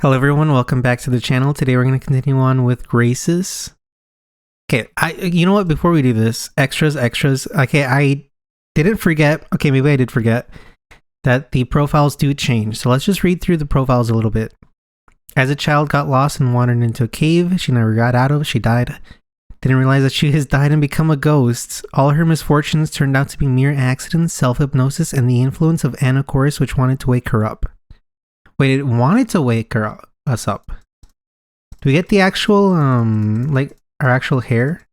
Hello everyone, welcome back to the channel. Today we're going to continue on with Graces. Okay, you know what, before we do this, extras. Okay, I didn't forget, okay, maybe I did forget, that the profiles do change. So let's just read through the profiles a little bit. As a child, got lost and wandered into a cave she never got out of. She died. Didn't realize that she has died and become a ghost. All her misfortunes turned out to be mere accidents, self-hypnosis, and the influence of Anacorus, which wanted to wake her up. Wait, it wanted to wake us up. Do we get the actual, like, our actual hair?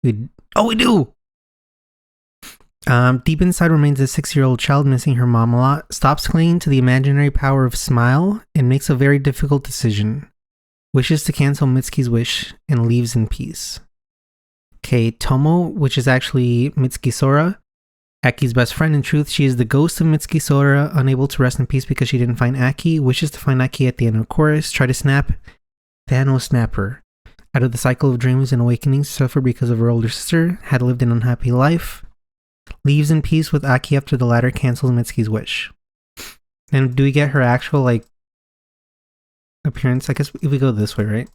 We do! Deep inside remains a 6-year-old child missing her mom a lot, stops clinging to the imaginary power of smile, and makes a very difficult decision. Wishes to cancel Mitsuki's wish, and leaves in peace. Okay, Tomo, which is actually Mitsuki Sora, Aki's best friend. In truth, she is the ghost of Mitsuki Sora, unable to rest in peace because she didn't find Aki, wishes to find Aki at the end of chorus, try to snap Thanos Snapper out of the cycle of dreams and awakenings, suffered because of her older sister, had lived an unhappy life, leaves in peace with Aki after the latter cancels Mitsuki's wish. And do we get her actual, like, appearance? I guess if we go this way, right?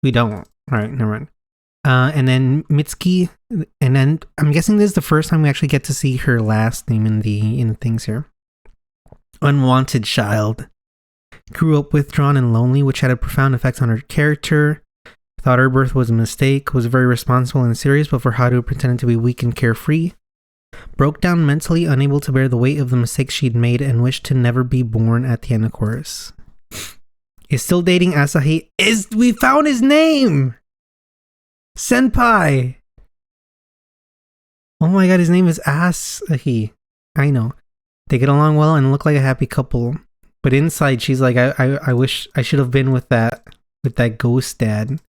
We don't. Alright, never mind. And then Mitsuki, and then I'm guessing this is the first time we actually get to see her last name in the things here. Unwanted child. Grew up withdrawn and lonely, which had a profound effect on her character. Thought her birth was a mistake, was very responsible and serious, but for Haru pretended to be weak and carefree. Broke down mentally, unable to bear the weight of the mistakes she'd made, and wished to never be born at the end of chorus. Is still dating Asahi. We found his name! Senpai! Oh my god, his name is Asahi. I know. They get along well and look like a happy couple. But inside, she's like, I wish I should have been with that ghost dad.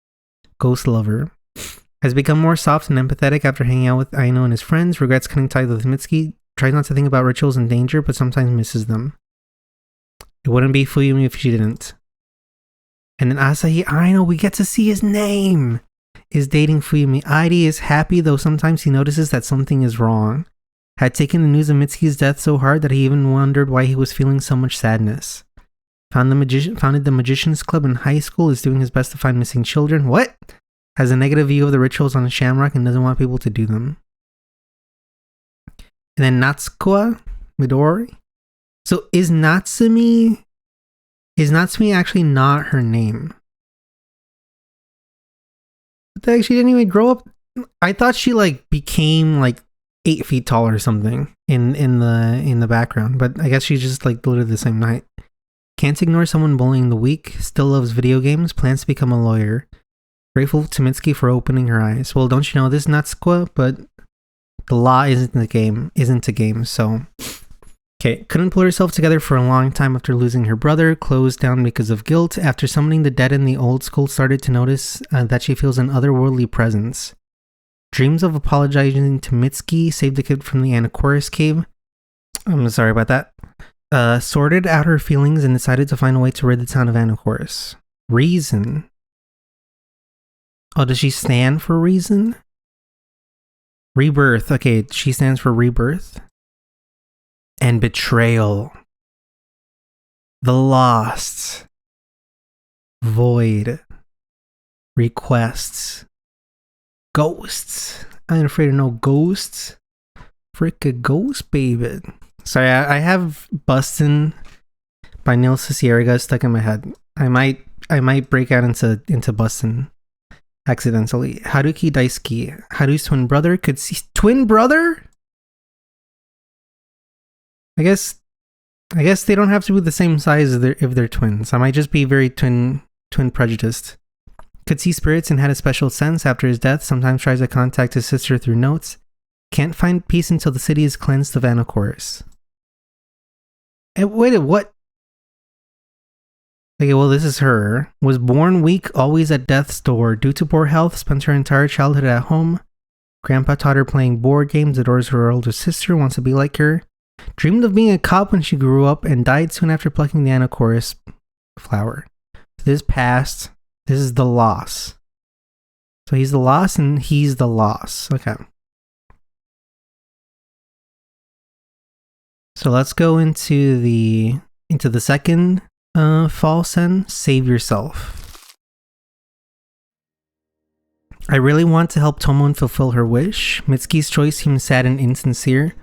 Ghost lover. Has become more soft and empathetic after hanging out with Aino and his friends. Regrets cutting ties with Mitsuki. Tries not to think about rituals and danger, but sometimes misses them. It wouldn't be Fuyumi if she didn't. And then Asahi, Aino, we get to see his name! Is dating Fuyumi. Airi is happy, though sometimes he notices that something is wrong. Had taken the news of Mitsuki's death so hard that he even wondered why he was feeling so much sadness. Founded the Magician's Club in high school, is doing his best to find missing children. What? Has a negative view of the rituals on a shamrock and doesn't want people to do them. And then Natsuko Midori. So is Natsumi actually not her name? She didn't even grow up. I thought she like became like 8 feet tall or something in the background, but I guess she's just like literally the same height. Can't ignore someone bullying the weak. Still loves video games. Plans to become a lawyer. Grateful to Mitsuki for opening her eyes. Well, don't you know this, Natsuko? But the law isn't a game. So okay, couldn't pull herself together for a long time after losing her brother, closed down because of guilt. After summoning the dead in the old school, started to notice that she feels an otherworldly presence. Dreams of apologizing to Mitsuki, saved the kid from the Anacorus cave. I'm sorry about that. Sorted out her feelings and decided to find a way to rid the town of Anacorus. Reason. Oh, does she stand for reason? Rebirth. Okay, she stands for rebirth. And betrayal. The lost. Void. Requests. Ghosts. I ain't afraid of no ghosts. Fricka ghost, baby. Sorry, I have Bustin' by Neil Cicierega stuck in my head. I might break out into Bustin' accidentally. Haruki Daisuke. Haru's twin brother could see twin brother? I guess they don't have to be the same size if they're twins. I might just be very twin prejudiced. Could see spirits and had a special sense after his death. Sometimes tries to contact his sister through notes. Can't find peace until the city is cleansed of Anacorus. And wait, what? Okay, well, this is her. Was born weak, always at death's door. Due to poor health, spent her entire childhood at home. Grandpa taught her playing board games, adores her older sister, wants to be like her. Dreamed of being a cop when she grew up and died soon after plucking the Anacorus flower. This past. This is the loss. So he's the loss and he's the loss. Okay. So let's go into the second fall sen. Save yourself. I really want to help Tomo and fulfill her wish. Mitsuki's choice seems sad and insincere,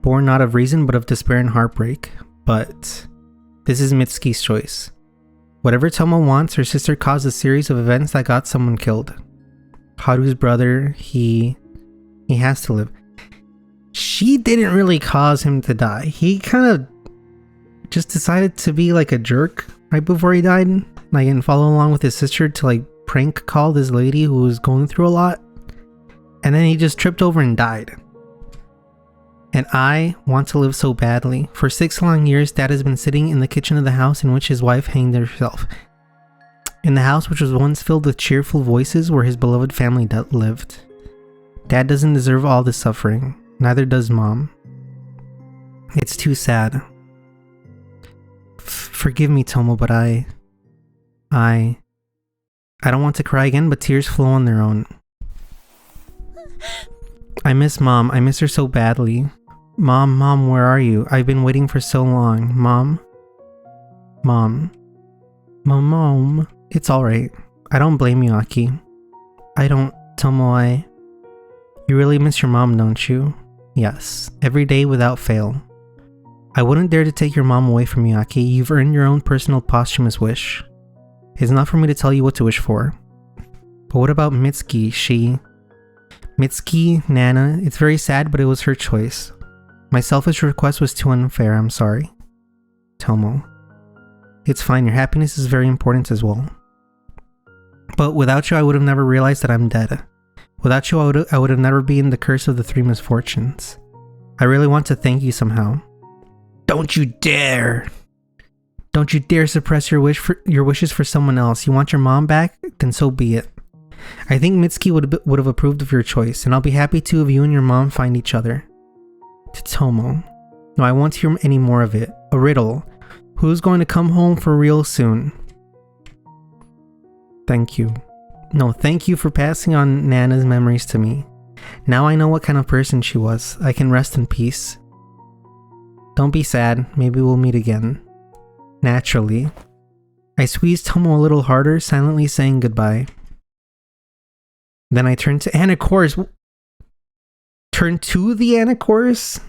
born not of reason but of despair and heartbreak. But this is Mitsuki's choice. Whatever Tomo wants, her sister caused a series of events that got someone killed. Haru's brother, he has to live. She didn't really cause him to die. He kind of just decided to be like a jerk right before he died, like, and follow along with his sister to like prank call this lady who was going through a lot, and then he just tripped over and died. And I want to live so badly. For 6 long years, Dad has been sitting in the kitchen of the house in which his wife hanged herself. In the house which was once filled with cheerful voices where his beloved family lived. Dad doesn't deserve all this suffering. Neither does Mom. It's too sad. Forgive me, Tomo, but I don't want to cry again, but tears flow on their own. I miss Mom. I miss her so badly. Mom, where are you? I've been waiting for so long. Mom. It's alright. I don't blame you, Aki. I don't, Tomo, You really miss your mom, don't you? Yes, every day without fail. I wouldn't dare to take your mom away from you, Aki. You've earned your own personal posthumous wish. It's not for me to tell you what to wish for. But what about Mitsuki? Mitsuki, Nana, it's very sad, but it was her choice. My selfish request was too unfair, I'm sorry. Tomo. It's fine, your happiness is very important as well. But without you, I would have never realized that I'm dead. Without you, I would have never been the curse of the 3 misfortunes. I really want to thank you somehow. Don't you dare! Don't you dare suppress your wishes for someone else. You want your mom back? Then so be it. I think Mitsuki would have approved of your choice, and I'll be happy to have you and your mom find each other. To Tomo. No, I won't hear any more of it. A riddle. Who's going to come home for real soon? Thank you. No, thank you for passing on Nana's memories to me. Now I know what kind of person she was. I can rest in peace. Don't be sad. Maybe we'll meet again. Naturally. I squeezed Tomo a little harder, silently saying goodbye. Then I turned to Anna Chorus. Turn to the Anna Chorus?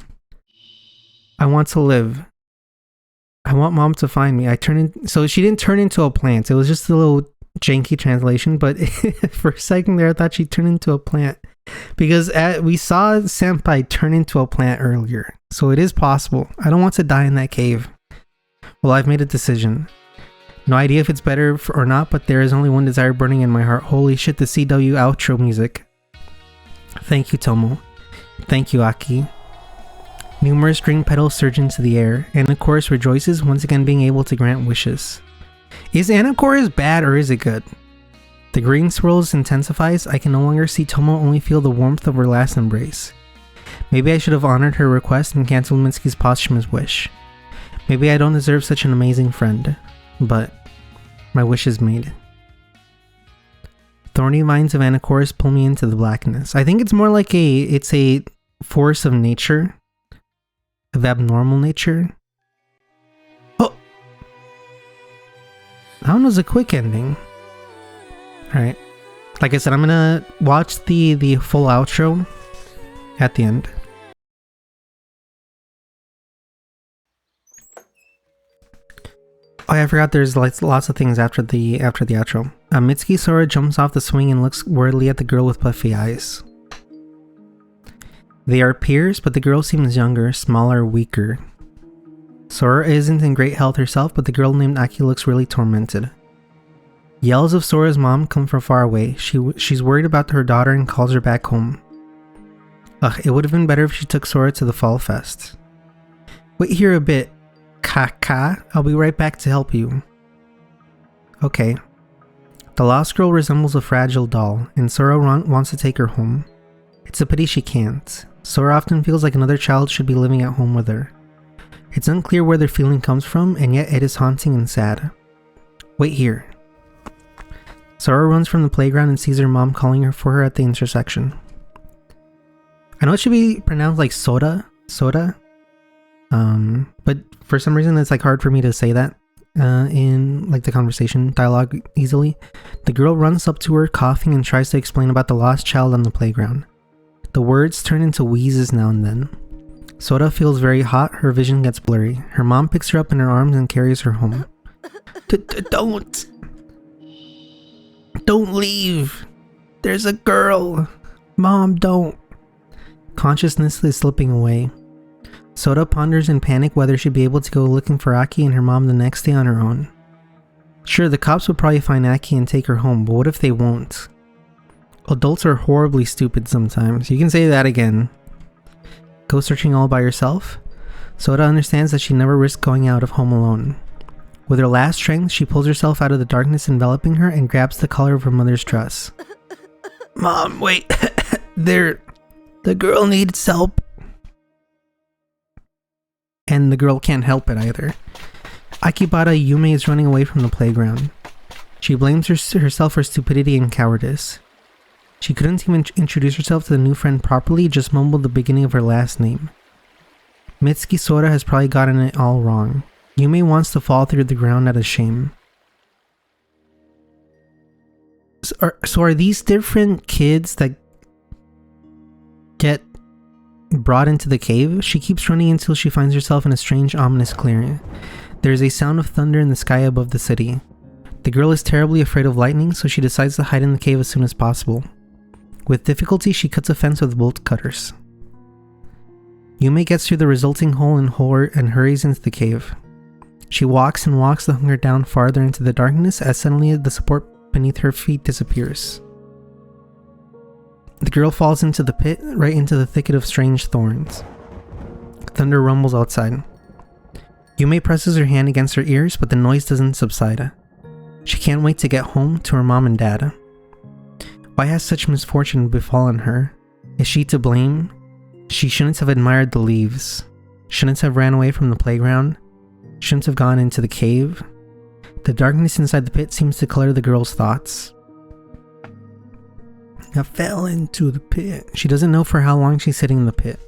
I want to live. I want Mom to find me. So she didn't turn into a plant. It was just a little janky translation, but for a second there I thought she turned into a plant, because we saw Senpai turn into a plant earlier, so it is possible. I don't want to die in that cave. Well, I've made a decision. No idea if it's better or not, but there is only one desire burning in my heart. Holy shit, the CW outro music. Thank you, Tomo. Thank you, Aki. Numerous string petals surge into the air, and of course rejoices once again being able to grant wishes. Is Anacor's bad or is it good? The green swirls intensifies. I can no longer see Tomo, only feel the warmth of her last embrace. Maybe I should have honored her request and cancelled Mitsuki's posthumous wish. Maybe I don't deserve such an amazing friend, but my wish is made. Thorny vines of Anacorus pull me into the blackness. I think it's more like it's a force of nature, of abnormal nature. Oh! That one was a quick ending. Alright. Like I said, I'm gonna watch the full outro at the end. Oh, I forgot there's lots of things after the outro. Mitsuki Sora jumps off the swing and looks worriedly at the girl with puffy eyes. They are peers, but the girl seems younger, smaller, weaker. Sora isn't in great health herself, but the girl named Aki looks really tormented. Yells of Sora's mom come from far away. She's worried about her daughter and calls her back home. Ugh, it would have been better if she took Sora to the Fall Fest. Wait here a bit, Kaka. I'll be right back to help you. Okay. The lost girl resembles a fragile doll, and Sora wants to take her home. It's a pity she can't. Sora often feels like another child should be living at home with her. It's unclear where their feeling comes from, and yet it is haunting and sad. Wait here. Sora runs from the playground and sees her mom calling her for her at the intersection. I know it should be pronounced like soda. Soda? But for some reason it's like hard for me to say that in like the conversation dialogue easily. The girl runs up to her coughing and tries to explain about the lost child on the playground. The words turn into wheezes now and then. Sora feels very hot, her vision gets blurry. Her mom picks her up in her arms and carries her home. Don't leave! There's a girl! Mom, don't! Consciousness is slipping away. Sora ponders in panic whether she'd be able to go looking for Aki and her mom the next day on her own. Sure, the cops would probably find Aki and take her home, but what if they won't? Adults are horribly stupid sometimes. You can say that again. Go searching all by yourself? Sora understands that she never risked going out of home alone. With her last strength, she pulls herself out of the darkness enveloping her and grabs the collar of her mother's dress. Mom, wait. The girl needs help. And the girl can't help it either. Akibara Yume is running away from the playground. She blames herself for stupidity and cowardice. She couldn't even introduce herself to the new friend properly, just mumbled the beginning of her last name. Mitsuki Sora has probably gotten it all wrong. Yume wants to fall through the ground out of shame. So are these different kids that get brought into the cave? She keeps running until she finds herself in a strange, ominous clearing. There is a sound of thunder in the sky above the city. The girl is terribly afraid of lightning, so she decides to hide in the cave as soon as possible. With difficulty, she cuts a fence with bolt cutters. Yume gets through the resulting hole and hurries into the cave. She walks and walks the hunger down farther into the darkness as suddenly the support beneath her feet disappears. The girl falls into the pit, right into the thicket of strange thorns. Thunder rumbles outside. Yume presses her hand against her ears, but the noise doesn't subside. She can't wait to get home to her mom and dad. Why has such misfortune befallen her? Is she to blame? She shouldn't have admired the leaves. Shouldn't have ran away from the playground. Shouldn't have gone into the cave. The darkness inside the pit seems to color the girl's thoughts. I fell into the pit. She doesn't know for how long she's sitting in the pit.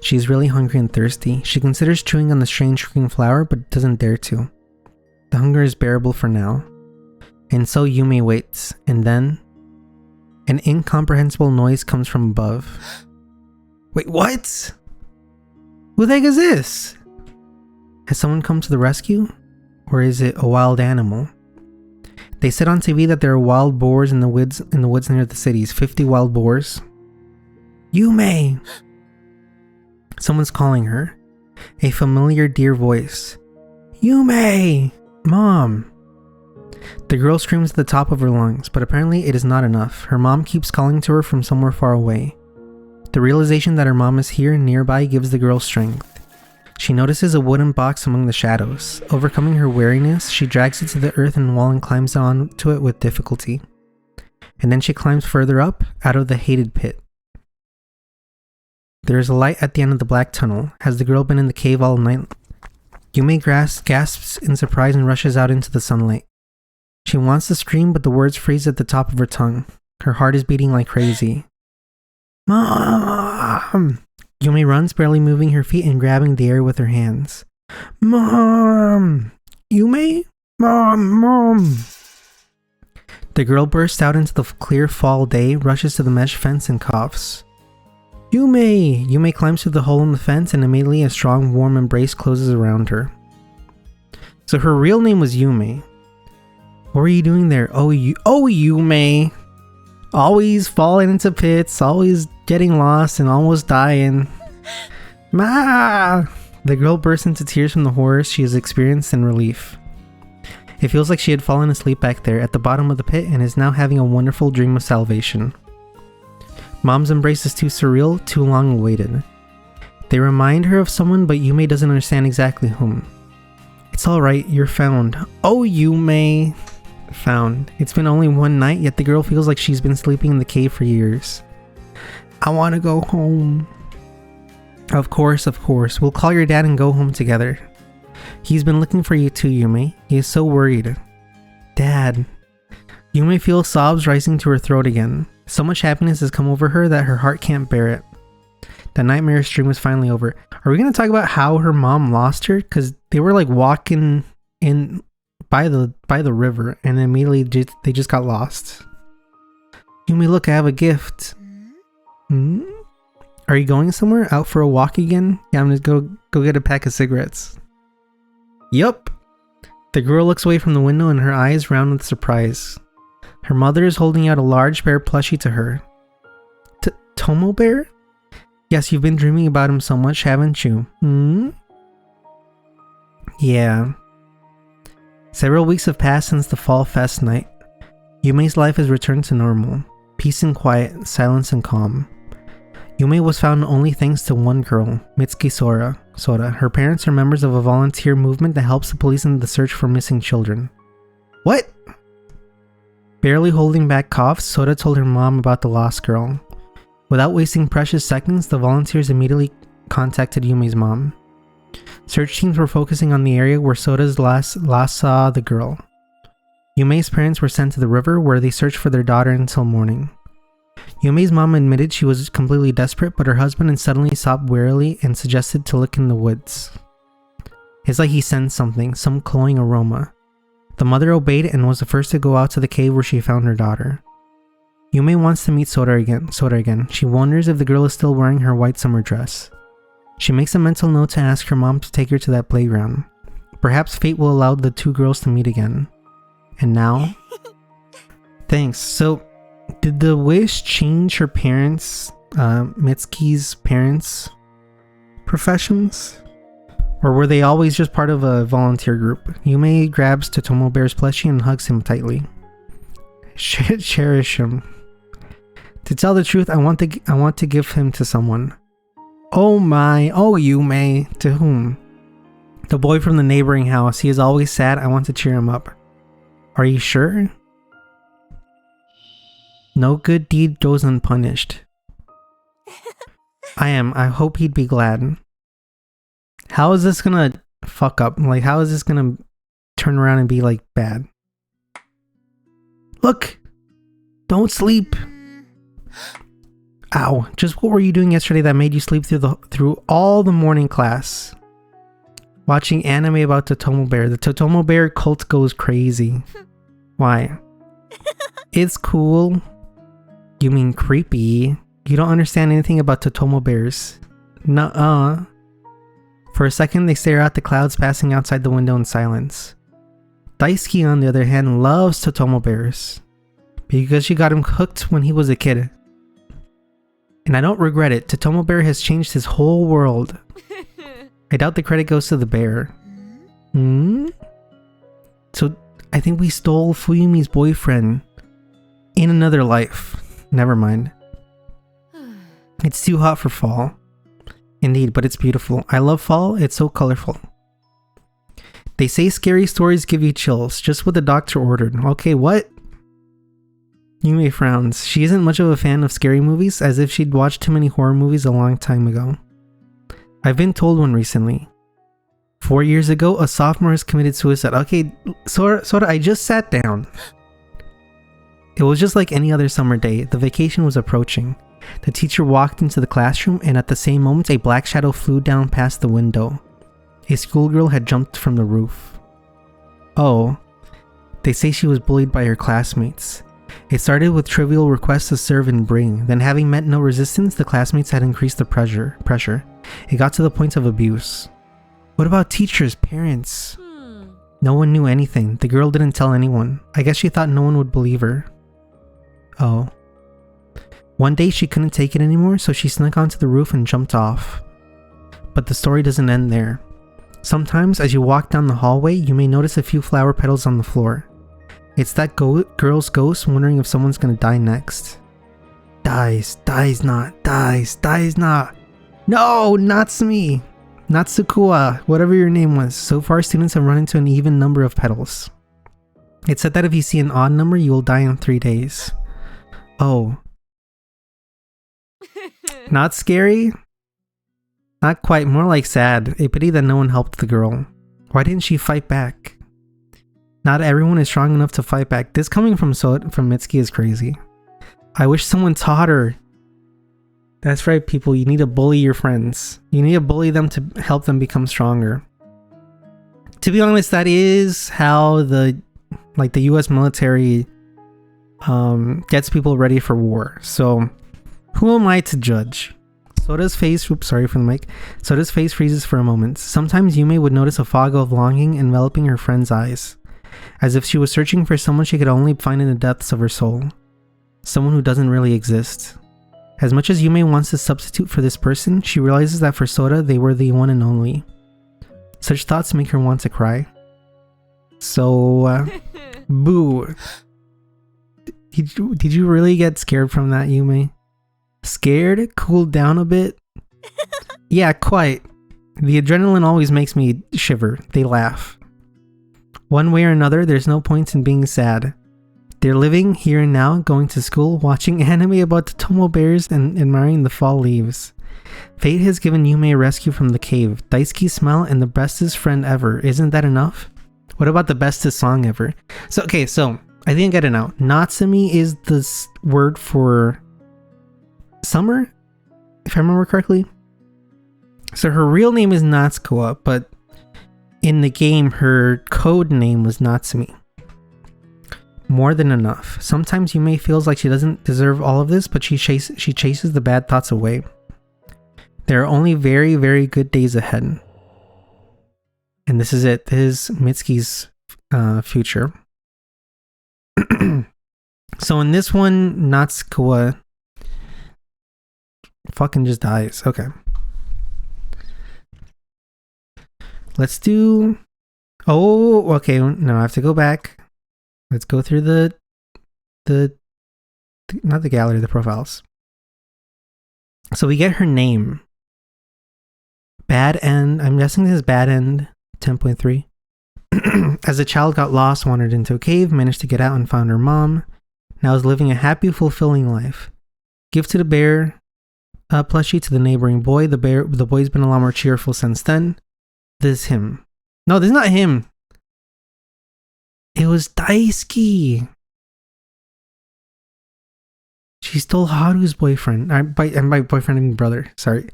She's really hungry and thirsty. She considers chewing on the strange green flower, but doesn't dare to. The hunger is bearable for now. And so Yume waits, and then an incomprehensible noise comes from above. Wait, what? Who the heck is this? Has someone come to the rescue? Or is it a wild animal? They said on TV that there are wild boars in the woods near the cities. 50 wild boars. Yume! Someone's calling her. A familiar dear voice. Yume! Mom! The girl screams at the top of her lungs, but apparently it is not enough. Her mom keeps calling to her from somewhere far away. The realization that her mom is here nearby gives the girl strength. She notices a wooden box among the shadows. Overcoming her weariness, she drags it to the earthen wall and climbs onto it with difficulty. And then she climbs further up, out of the hated pit. There is a light at the end of the black tunnel. Has the girl been in the cave all night? Yume gasps in surprise and rushes out into the sunlight. She wants to scream, but the words freeze at the top of her tongue. Her heart is beating like crazy. Mom! Yume runs, barely moving her feet and grabbing the air with her hands. Mom! Yume? Mom! The girl bursts out into the clear fall day, rushes to the mesh fence and coughs. Yume! Yume climbs through the hole in the fence and immediately a strong, warm embrace closes around her. So her real name was Yume. What were you doing there? Oh, Yume! Always falling into pits, always getting lost and almost dying. Ma! The girl bursts into tears from the horrors she has experienced and relief. It feels like she had fallen asleep back there at the bottom of the pit and is now having a wonderful dream of salvation. Mom's embrace is too surreal, too long awaited. They remind her of someone, but Yume doesn't understand exactly whom. It's alright, you're found. Oh, Yume! Found. It's been only one night, yet the girl feels like she's been sleeping in the cave for years. I want to go home. Of course. We'll call your dad and go home together. He's been looking for you too, Yume. He is so worried. Dad. Yume feels sobs rising to her throat again. So much happiness has come over her that her heart can't bear it. The nightmare stream was finally over. Are we gonna talk about how her mom lost her? Because they were like walking in by the river, and immediately they just got lost. Yumi, look, I have a gift. Hmm? Are you going somewhere? Out for a walk again? Yeah, I'm gonna go get a pack of cigarettes. Yup. The girl looks away from the window and her eyes round with surprise. Her mother is holding out a large bear plushie to her. Tomo Bear? Yes, you've been dreaming about him so much, haven't you? Hmm? Yeah. Several weeks have passed since the fall fest night. Yume's life has returned to normal. Peace and quiet, silence and calm. Yume was found only thanks to one girl, Mitsuki Sora. Her parents are members of a volunteer movement that helps the police in the search for missing children. What? Barely holding back coughs, Sora told her mom about the lost girl. Without wasting precious seconds, the volunteers immediately contacted Yume's mom. Search teams were focusing on the area where Soda's last saw the girl. Yume's parents were sent to the river where they searched for their daughter until morning. Yume's mom admitted she was completely desperate, but her husband suddenly stopped warily and suggested to look in the woods. It's like he sensed something, some cloying aroma. The mother obeyed and was the first to go out to the cave where she found her daughter. Yume wants to meet Sora again. She wonders if the girl is still wearing her white summer dress. She makes a mental note to ask her mom to take her to that playground. Perhaps fate will allow the two girls to meet again. And now? Thanks. So, did the wish change her parents, Mitsuki's parents' professions? Or were they always just part of a volunteer group? Yume grabs Totomo Bear's plushie and hugs him tightly. Cherish him. To tell the truth, I want to give him to someone. Oh my, oh Yume. To whom? The boy from the neighboring house. He is always sad. I want to cheer him up. Are you sure? No good deed goes unpunished. I am. I hope he'd be glad. How is this gonna fuck up? Like, how is this gonna turn around and be like bad? Look! Don't sleep! Ow. Just what were you doing yesterday that made you sleep through all the morning class? Watching anime about Totomo Bear. The Totomo Bear cult goes crazy. Why? It's cool. You mean creepy? You don't understand anything about Totomo Bears. Nuh-uh. For a second, they stare at the clouds passing outside the window in silence. Daisuke, on the other hand, loves Totomo Bears. Because she got him hooked when he was a kid. And I don't regret it. Totomo Bear has changed his whole world. I doubt the credit goes to the bear. Hmm? So, I think we stole Fuyumi's boyfriend in another life. Never mind. It's too hot for fall. Indeed, but it's beautiful. I love fall. It's so colorful. They say scary stories give you chills. Just what the doctor ordered. Okay, what? Yume frowns. She isn't much of a fan of scary movies, as if she'd watched too many horror movies a long time ago. I've been told one recently. 4 years ago, a sophomore has committed suicide. Okay, Sora, I just sat down. It was just like any other summer day. The vacation was approaching. The teacher walked into the classroom, and at the same moment, a black shadow flew down past the window. A schoolgirl had jumped from the roof. Oh. They say she was bullied by her classmates. It started with trivial requests to serve and bring. Then, having met no resistance, the classmates had increased the pressure. It got to the point of abuse. What about teachers, parents? No one knew anything. The girl didn't tell anyone. I guess she thought no one would believe her. Oh. One day she couldn't take it anymore, so she snuck onto the roof and jumped off. But the story doesn't end there. Sometimes, as you walk down the hallway, you may notice a few flower petals on the floor. It's that girl's ghost wondering if someone's gonna die next. Dies not. No, Natsumi! Natsukua, whatever your name was. So far, students have run into an even number of petals. It said that if you see an odd number, you will die in 3 days. Oh. Not scary? Not quite, more like sad. A pity that no one helped the girl. Why didn't she fight back? Not everyone is strong enough to fight back. This coming from Mitsuki is crazy. I wish someone taught her. That's right, people. You need to bully your friends. You need to bully them to help them become stronger. To be honest, that is how the US military gets people ready for war. So who am I to judge? Soda's face, sorry for the mic. Soda's face freezes for a moment. Sometimes Yume would notice a fog of longing enveloping her friend's eyes, as if she was searching for someone she could only find in the depths of her soul. Someone who doesn't really exist. As much as Yume wants to substitute for this person, she realizes that for Soda, they were the one and only. Such thoughts make her want to cry. So, boo. Did you really get scared from that, Yume? Scared? Cooled down a bit? Yeah, quite. The adrenaline always makes me shiver. They laugh. One way or another, there's no point in being sad. They're living here and now, going to school, watching anime about the Tomo bears, and admiring the fall leaves. Fate has given Yume a rescue from the cave, Daisuke's smile, and the bestest friend ever. Isn't that enough? What about the bestest song ever? So I think I get it now. Natsumi is the word for summer, if I remember correctly. So her real name is Natsuko, but in the game, her code name was Natsumi. More than enough. Sometimes Yume feels like she doesn't deserve all of this, but she chases the bad thoughts away. There are only very, very good days ahead. And this is it. This is Mitsuki's future. So in this one, Natsuko fucking just dies. Okay. Let's do... Oh, okay. No, I have to go back. Let's go through the not the gallery, the profiles. So we get her name. Bad End. I'm guessing this is Bad End 10.3. As a child, got lost, wandered into a cave, managed to get out and found her mom. Now is living a happy, fulfilling life. Gift to the bear plushie to the neighboring boy. The boy's been a lot more cheerful since then. This is him. No, this is not him. It was Daisuke. She stole Haru's boyfriend. And by boyfriend, I mean brother. Sorry.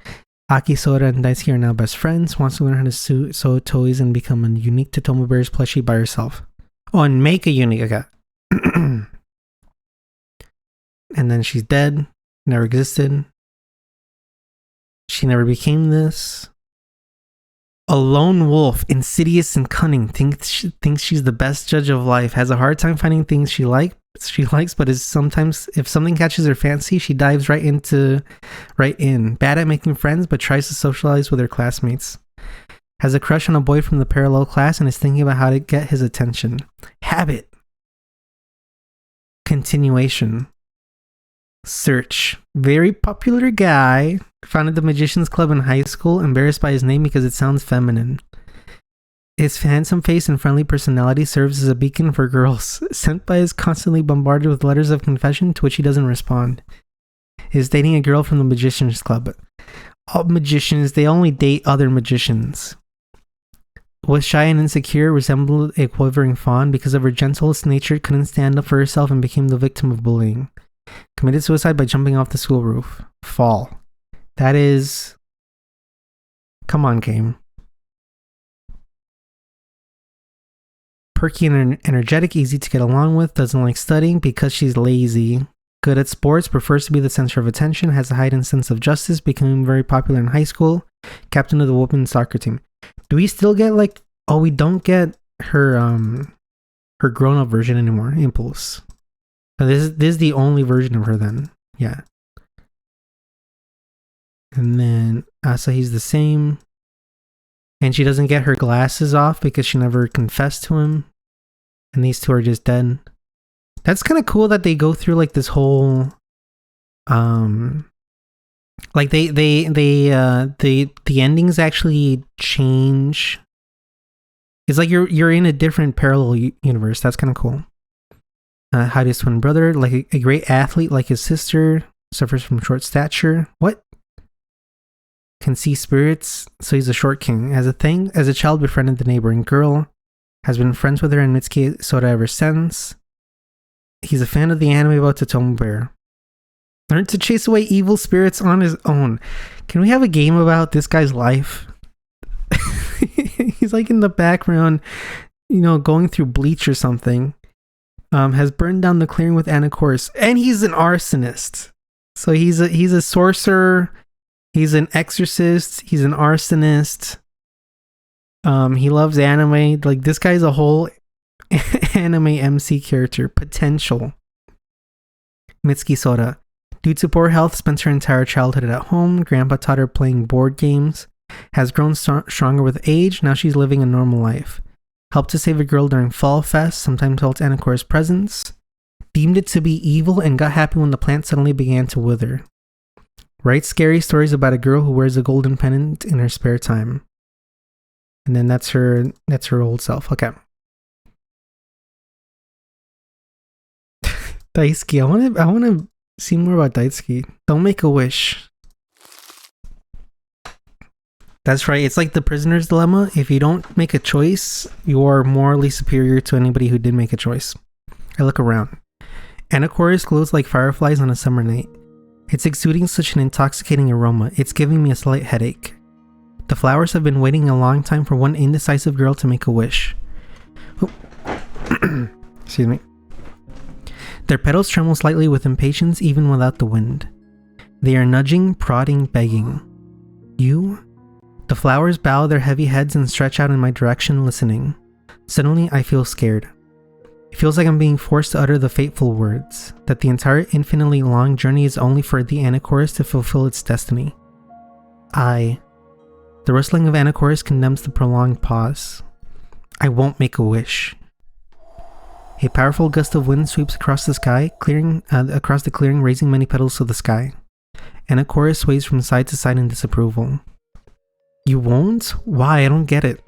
Aki, Soda, and Daisuke are now best friends. Wants to learn how to sew toys and become a unique Totomo Bears plushie by herself. Oh, and make a unique. Okay. And then she's dead. Never existed. She never became this. A lone wolf, insidious and cunning, thinks she's the best judge of life. Has a hard time finding things she likes, but is sometimes, if something catches her fancy, she dives right in. Bad at making friends, but tries to socialize with her classmates. Has a crush on a boy from the parallel class and is thinking about how to get his attention. Habit. Continuation. Search. Very popular guy. Founded the Magician's Club in high school, embarrassed by his name because it sounds feminine. His handsome face and friendly personality serves as a beacon for girls. Sent by is constantly bombarded with letters of confession to which he doesn't respond. Is dating a girl from the Magician's Club. All magicians, they only date other magicians. Was shy and insecure, resembled a quivering fawn. Because of her gentlest nature, couldn't stand up for herself and became the victim of bullying. Committed suicide by jumping off the school roof. Fall. That is... Come on, game. Perky and energetic, easy to get along with, doesn't like studying because she's lazy. Good at sports, prefers to be the center of attention, has a heightened sense of justice, becoming very popular in high school. Captain of the women's soccer team. Do we still get like... Oh, we don't get her grown-up version anymore. Impulse. So this is the only version of her then. Yeah. And then Asahi's the same. And she doesn't get her glasses off because she never confessed to him. And these two are just dead. That's kind of cool that they go through like this whole like the endings actually change. It's like you're in a different parallel universe. That's kind of cool. Heidi's twin brother, like a great athlete like his sister, suffers from short stature. What? Can see spirits, so he's a short king. As a child, befriended the neighboring girl, has been friends with her and Mitsuki Soda ever since. He's a fan of the anime about Totomo Bear. Learn to chase away evil spirits on his own. Can we have a game about this guy's life? He's like in the background, you know, going through bleach or something. Has burned down the clearing with Anacorus, and he's an arsonist. So he's a sorcerer. He's an exorcist. He's an arsonist. He loves anime. Like, this guy's a whole anime MC character. Potential. Mitsuki Sora. Due to poor health, spent her entire childhood at home. Grandpa taught her playing board games. Has grown stronger with age. Now she's living a normal life. Helped to save a girl during Fall Fest. Sometimes felt Anacor's presence. Deemed it to be evil and got happy when the plant suddenly began to wither. Writes scary stories about a girl who wears a golden pendant in her spare time. And then that's her old self. Okay. Daisuke. I wanna see more about Daisuke. Don't make a wish. That's right. It's like the prisoner's dilemma. If you don't make a choice, you are morally superior to anybody who did make a choice. I look around. Anacorus glows like fireflies on a summer night. It's exuding such an intoxicating aroma. It's giving me a slight headache. The flowers have been waiting a long time for one indecisive girl to make a wish. Excuse me. Their petals tremble slightly with impatience even without the wind. They are nudging, prodding, begging. You? The flowers bow their heavy heads and stretch out in my direction, listening. Suddenly, I feel scared. It feels like I'm being forced to utter the fateful words, that the entire infinitely long journey is only for the Anacorus to fulfill its destiny. The rustling of Anacorus condemns the prolonged pause. I won't make a wish. A powerful gust of wind sweeps across the sky, across the clearing, raising many petals to the sky. Anacorus sways from side to side in disapproval. You won't? Why? I don't get it.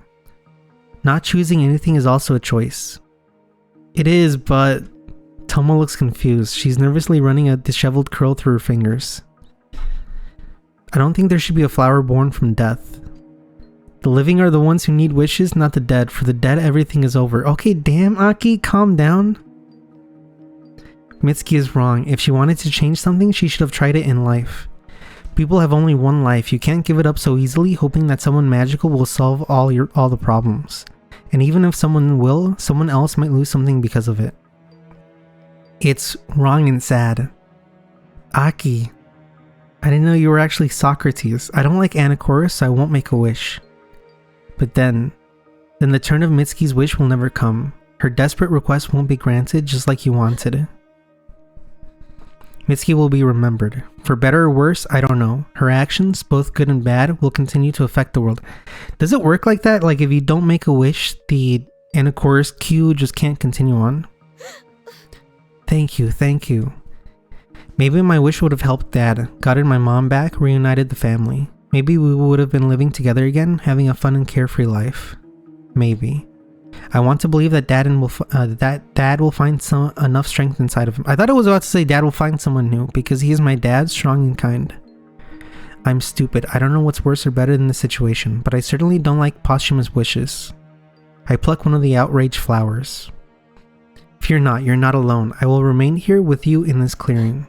Not choosing anything is also a choice. It is, but... Tomo looks confused. She's nervously running a disheveled curl through her fingers. I don't think there should be a flower born from death. The living are the ones who need wishes, not the dead. For the dead, everything is over. Okay, damn, Aki, calm down. Mitsuki is wrong. If she wanted to change something, she should have tried it in life. People have only one life. You can't give it up so easily, hoping that someone magical will solve all the problems. And even if someone will, someone else might lose something because of it. It's wrong and sad. Aki, I didn't know you were actually Socrates. I don't like Anacorus, so I won't make a wish. But then the turn of Mitsuki's wish will never come. Her desperate request won't be granted just like you wanted. Mitsuki will be remembered. For better or worse, I don't know. Her actions, both good and bad, will continue to affect the world. Does it work like that? Like if you don't make a wish, the Anacorus queue just can't continue on? Thank you, thank you. Maybe my wish would have helped Dad, gotten my mom back, reunited the family. Maybe we would have been living together again, having a fun and carefree life. Maybe. I want to believe that Dad will find enough strength inside of him. I thought I was about to say Dad will find someone new, because he is my dad, strong and kind. I'm stupid. I don't know what's worse or better than the situation, but I certainly don't like posthumous wishes. I pluck one of the outraged flowers. Fear not, you're not alone. I will remain here with you in this clearing.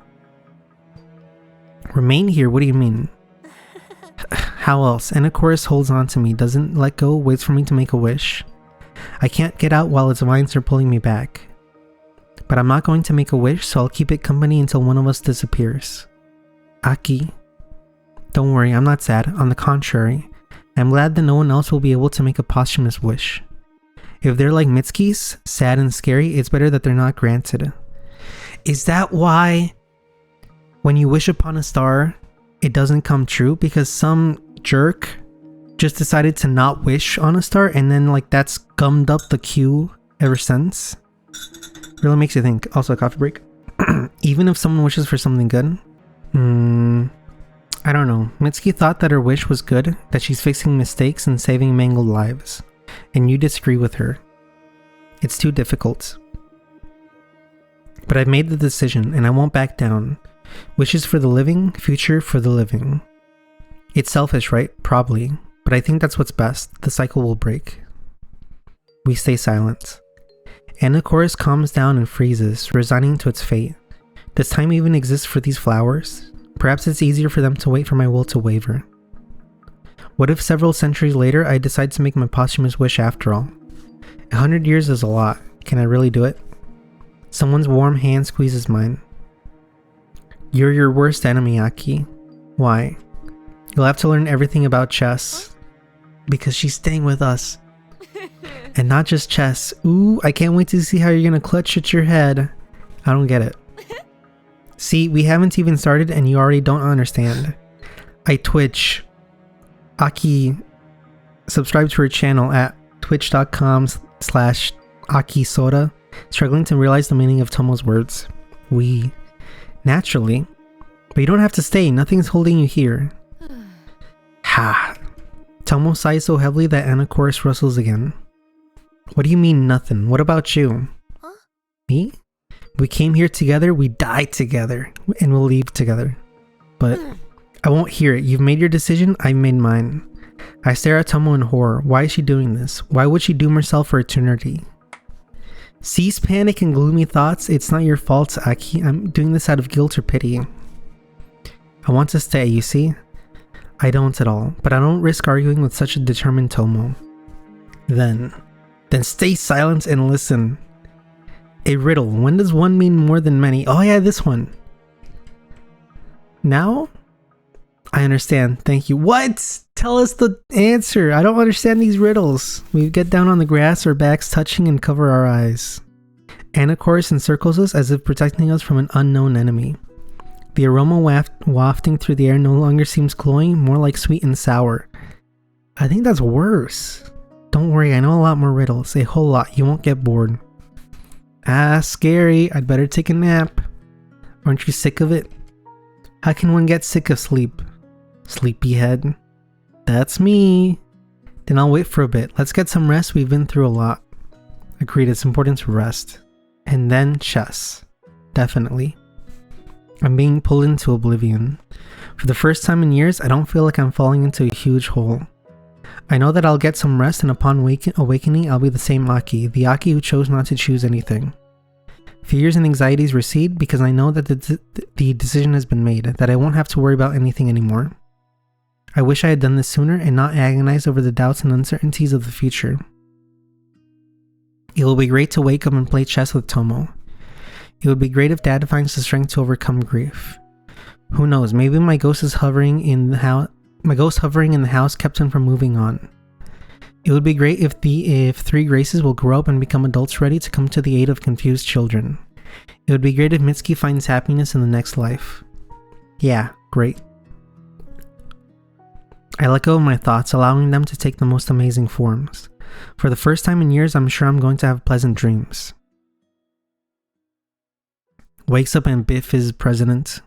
Remain here? What do you mean? How else? Anacorus holds on to me, doesn't let go, waits for me to make a wish. I can't get out while its vines are pulling me back. But I'm not going to make a wish, so I'll keep it company until one of us disappears. Aki. Don't worry, I'm not sad. On the contrary, I'm glad that no one else will be able to make a posthumous wish. If they're like Mitsuki's, sad and scary, it's better that they're not granted. Is that why when you wish upon a star, it doesn't come true? Because some jerk just decided to not wish on a star, and then like that's gummed up the queue ever since. Really makes you think. Also, a coffee break. Even if someone wishes for something good, I don't know. Mitsuki thought that her wish was good, that she's fixing mistakes and saving mangled lives, and you disagree with her. It's too difficult. But I've made the decision, and I won't back down. Wishes for the living, future for the living. It's selfish, right? Probably. But I think that's what's best. The cycle will break. We stay silent. Anacorus calms down and freezes, resigning to its fate. Does time even exist for these flowers? Perhaps it's easier for them to wait for my will to waver. What if several centuries later I decide to make my posthumous wish after all? 100 years is a lot. Can I really do it? Someone's warm hand squeezes mine. You're your worst enemy, Aki. Why? You'll have to learn everything about chess. Because she's staying with us. And not just chess. Ooh, I can't wait to see how you're gonna clutch at your head. I don't get it. See, we haven't even started and you already don't understand. I Twitch. Aki, subscribe to her channel at twitch.com/AkiSoda. Struggling to realize the meaning of Tomo's words. We. Naturally. But you don't have to stay. Nothing's holding you here. Ha. Tomo sighs so heavily that Anna chorus rustles again. What do you mean nothing? What about you? Huh? Me? We came here together, we died together, and we'll leave together. But I won't hear it. You've made your decision, I made mine. I stare at Tomo in horror. Why is she doing this? Why would she doom herself for eternity? Cease panic and gloomy thoughts. It's not your fault, Aki. I'm doing this out of guilt or pity. I want to stay, you see? I don't at all, but I don't risk arguing with such a determined Tomo. Then stay silent and listen. A riddle. When does one mean more than many? Oh yeah, this one. Now? I understand. Thank you. What? Tell us the answer. I don't understand these riddles. We get down on the grass, our backs touching, and cover our eyes. Anna chorus encircles us as if protecting us from an unknown enemy. The aroma wafting through the air no longer seems cloying, more like sweet and sour. I think that's worse. Don't worry, I know a lot more riddles. A whole lot. You won't get bored. Ah, scary. I'd better take a nap. Aren't you sick of it? How can one get sick of sleep? Sleepyhead. That's me. Then I'll wait for a bit. Let's get some rest. We've been through a lot. Agreed, it's important to rest. And then chess. Definitely. I'm being pulled into oblivion. For the first time in years, I don't feel like I'm falling into a huge hole. I know that I'll get some rest, and upon awakening, I'll be the same Aki, the Aki who chose not to choose anything. Fears and anxieties recede because I know that the decision has been made, that I won't have to worry about anything anymore. I wish I had done this sooner and not agonized over the doubts and uncertainties of the future. It will be great to wake up and play chess with Tomo. It would be great if Dad finds the strength to overcome grief. Who knows, maybe my ghost hovering in the house kept him from moving on. It would be great if 3 Graces will grow up and become adults ready to come to the aid of confused children. It would be great if Mitsuki finds happiness in the next life. Yeah, great. I let go of my thoughts, allowing them to take the most amazing forms. For the first time in years, I'm sure I'm going to have pleasant dreams. Wakes up and Biff is president.